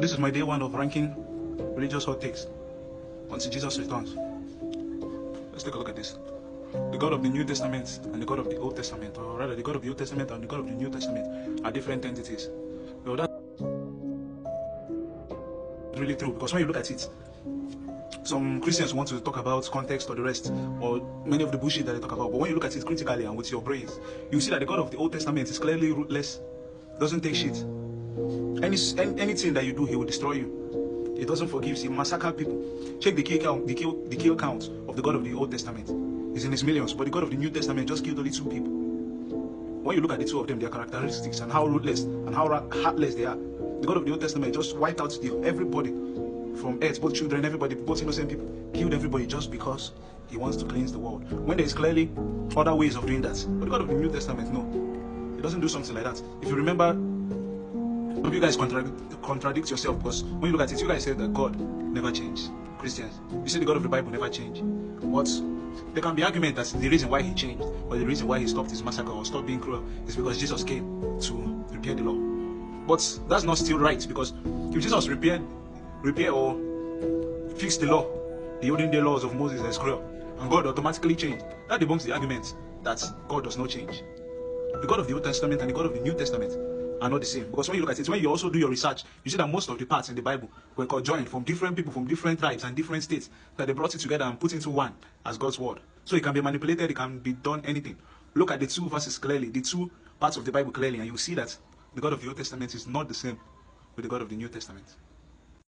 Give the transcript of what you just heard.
This is my day one of ranking religious hot takes until Jesus returns. Let's take a look at this. The God of the New Testament and the God of the Old Testament, or rather the God of the Old Testament and the God of the New Testament, are different entities. Well, that's really true, because when you look at it, some Christians want to talk about context or the rest, or many of the bullshit that they talk about. But when you look at it critically and with your brains, you see that the God of the Old Testament is clearly ruthless, doesn't take shit. Anything that you do, he will destroy you. He doesn't forgive. He massacres people. Check the kill count of the God of the Old Testament. It's in his millions, but the God of the New Testament just killed only 2 people. When you look at the two of them, their characteristics and how ruthless and how heartless they are, the God of the Old Testament just wiped out everybody from earth, both children, everybody, both innocent people, killed everybody just because he wants to cleanse the world. When there is clearly other ways of doing that. But the God of the New Testament, no. He doesn't do something like that. If you remember, you guys contradict yourself, because when you look at it, you guys said that God never changed. Christians, you say the God of the Bible never changed. But there can be argument that the reason why he changed, or the reason why he stopped his massacre or stopped being cruel, is because Jesus came to repair the law. But that's not still right, because if Jesus repair or fix the law, the olden day laws of Moses as cruel, and God automatically changed, that debunks the argument that God does not change. The God of the Old Testament and the God of the New Testament are not the same. Because when you look at it, when you also do your research, you see that most of the parts in the Bible were conjoined from different people, from different tribes and different states, that they brought it together and put into one as God's word. So it can be manipulated, it can be done anything. Look at the 2 verses clearly, the 2 parts of the Bible clearly, and you see that the God of the Old Testament is not the same with the God of the New Testament.